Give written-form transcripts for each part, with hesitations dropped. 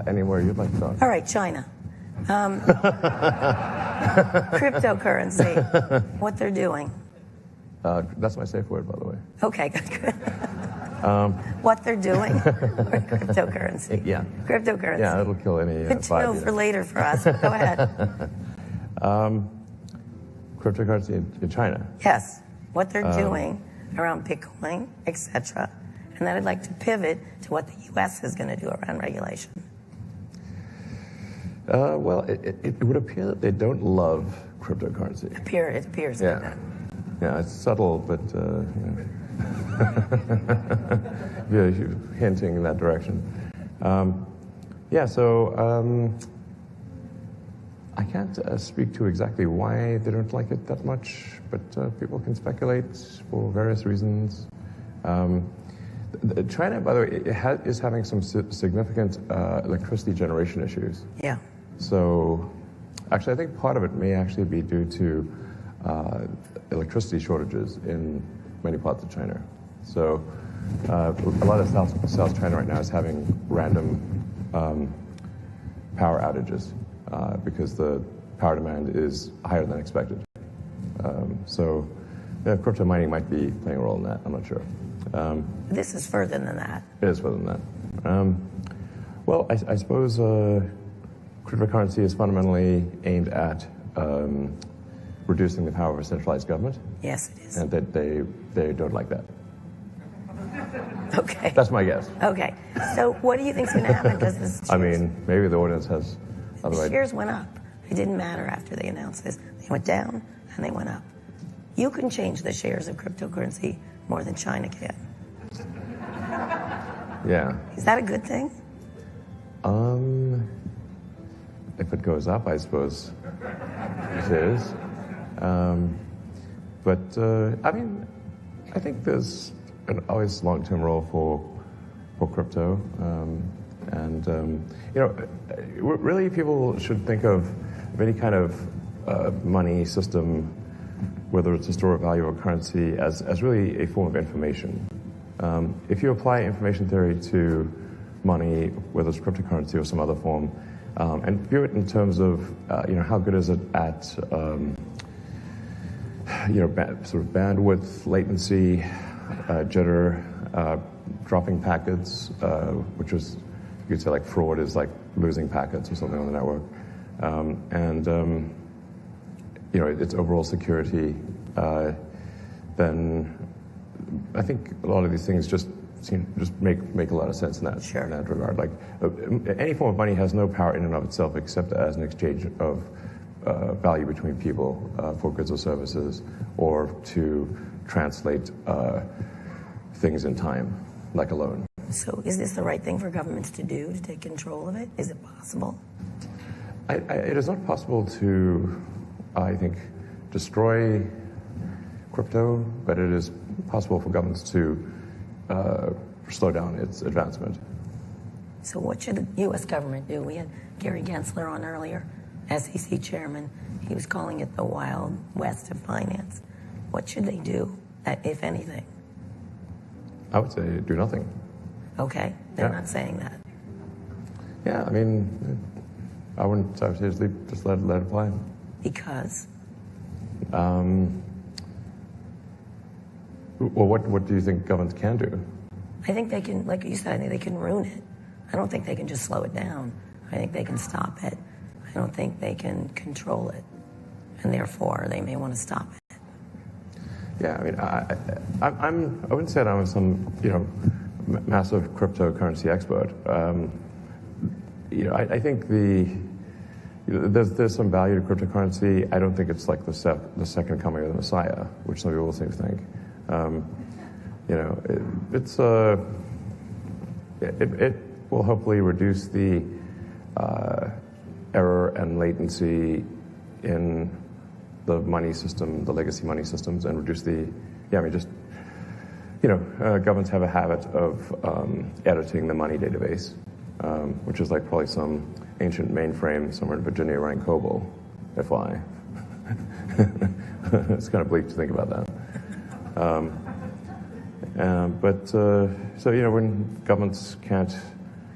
Anywhere you'd like to talk. All right, China. Cryptocurrency, what they're doing. That's my safe word, by the way. Okay, good. What they're doing? Cryptocurrency. Yeah. Cryptocurrency. Yeah, it'll kill any Good to know for later for us. Go ahead. Cryptocurrency in China. Yes, what they're doing around Bitcoin, etc. And then I'd like to pivot to what the U.S. is going to do around regulation. Well, it would appear that they don't love cryptocurrency. It appears like that. Yeah, it's subtle, but yeah, you're hinting in that direction. I can't speak to exactly why they don't like it that much, but people can speculate for various reasons. China, by the way, is having some significant electricity generation issues. Yeah. So, actually, I think part of it may actually be due to electricity shortages in many parts of China. So, a lot of South China right now is having random power outages because the power demand is higher than expected. Crypto mining might be playing a role in that. I'm not sure. This is further than that. It is further than that. Well, I suppose cryptocurrency is fundamentally aimed at reducing the power of a centralized government. Yes, it is. And they don't like that. Okay. That's my guess. Okay. So what do you think is going to happen? Does this I mean, maybe the audience has other The ideas. shares went up. It didn't matter after they announced this. They went down and they went up. You can change the shares of cryptocurrency more than China can. Yeah. Is that a good thing? If it goes up, I suppose it is. I mean, I think there's always long-term role for crypto, really people should think of any kind of money system, whether it's a store of value or currency, as really a form of information. If you apply information theory to money, whether it's cryptocurrency or some other form, and view it in terms of how good is it at sort of bandwidth, latency, jitter, dropping packets, which is, you could say, like fraud is like losing packets or something on the network, its overall security, then I think a lot of these things just make a lot of sense in that, Sure. in that regard. Like any form of money has no power in and of itself except as an exchange of value between people for goods or services, or to translate things in time, like a loan. So is this the right thing for governments to do, to take control of it? Is it possible? It is not possible to, I think, destroy crypto, but it is possible for governments to slow down its advancement. So what should the U.S. government do? We had Gary Gensler on earlier, SEC chairman. He was calling it the Wild West of finance. What should they do, if anything? I would say do nothing. Okay, they're not saying that. Yeah, I mean, I wouldn't seriously just let it fly. Because? Well, what do you think governments can do? I think they can, like you said, I think they can ruin it. I don't think they can just slow it down. I think they can stop it. I don't think they can control it. And therefore, they may want to stop it. Yeah, I mean, I wouldn't say that I'm some, massive cryptocurrency expert. I think there's some value to cryptocurrency. I don't think it's like the second coming of the Messiah, which some people seem to think. It will hopefully reduce the error and latency in the money system, the legacy money systems, and reduce governments have a habit of editing the money database, which is like probably some ancient mainframe somewhere in Virginia running COBOL, FY. It's kind of bleak to think about that. When governments can't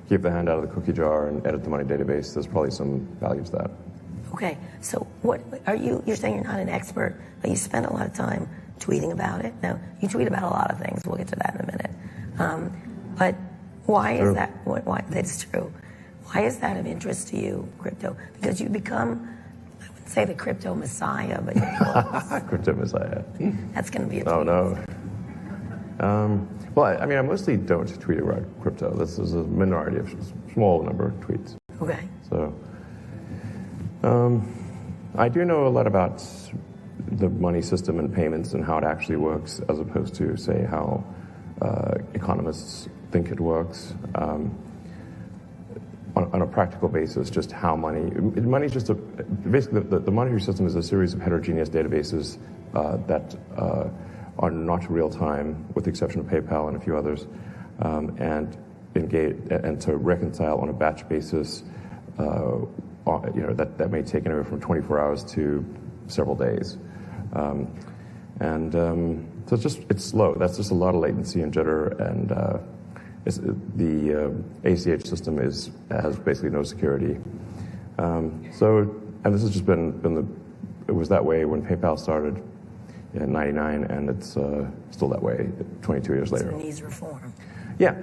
keep the hand out of the cookie jar and edit the money database, there's probably some value to that. Okay, so what are you? You're saying you're not an expert, but you spend a lot of time tweeting about it. Now, you tweet about a lot of things. We'll get to that in a minute. But why is that? Why that's true? Why is that of interest to you, crypto? Because you become, I wouldn't say the crypto messiah, but you're close. Crypto messiah. That's going to be a tweet. Oh no. Well, I mean, I mostly don't tweet about crypto. This is a minority of small number of tweets. Okay. So, I do know a lot about the money system and payments and how it actually works, as opposed to, say, how economists think it works. On a practical basis, just how money's just basically the monetary system is a series of heterogeneous databases that are not real time, with the exception of PayPal and a few others, and to reconcile on a batch basis. That may take anywhere from 24 hours to several days, so it's slow. That's just a lot of latency and jitter, and the ACH system has basically no security. And this has just been it was that way when PayPal started in '99, and it's still that way 22 years later. So it needs reform. Yeah,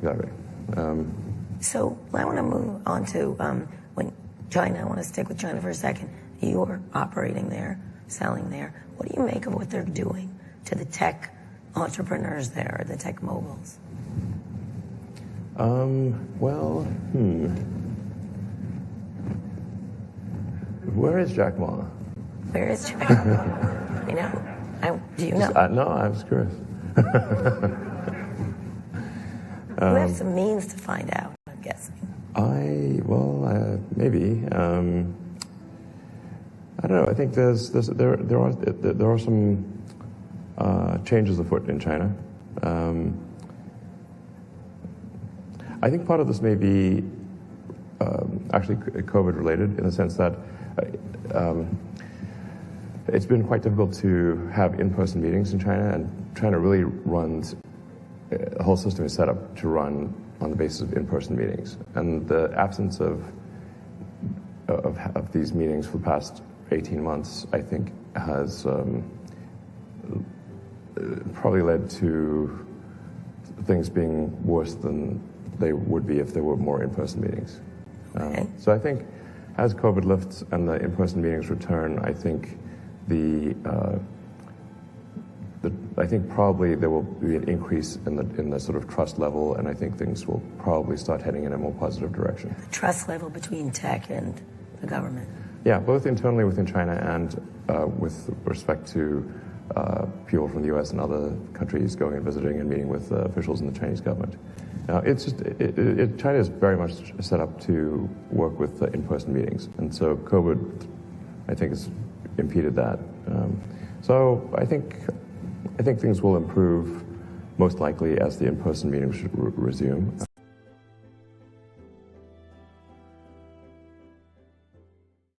exactly. So I want to move on to when China. I want to stick with China for a second. You're operating there, selling there. What do you make of what they're doing to the tech entrepreneurs there, or the tech moguls? Where is Jack Ma? Where is Jack Ma? Do you know? No, I was curious. We have some means to find out, I'm guessing. Maybe. I don't know. I think there are some changes afoot in China. I think part of this may be actually COVID related, in the sense that it's been quite difficult to have in-person meetings in China, and China really runs, the whole system is set up to run on the basis of in-person meetings. And the absence of these meetings for the past 18 months, I think, has probably led to things being worse than they would be if there were more in-person meetings. Okay. So I think as COVID lifts and the in-person meetings return, I think I think probably there will be an increase in the sort of trust level, and I think things will probably start heading in a more positive direction. The trust level between tech and the government. Yeah, both internally within China and with respect to people from the U.S. and other countries going and visiting and meeting with officials in the Chinese government. It's just China is very much set up to work with in-person meetings, and so COVID, I think, has impeded that. So I think things will improve most likely as the in-person meetings resume.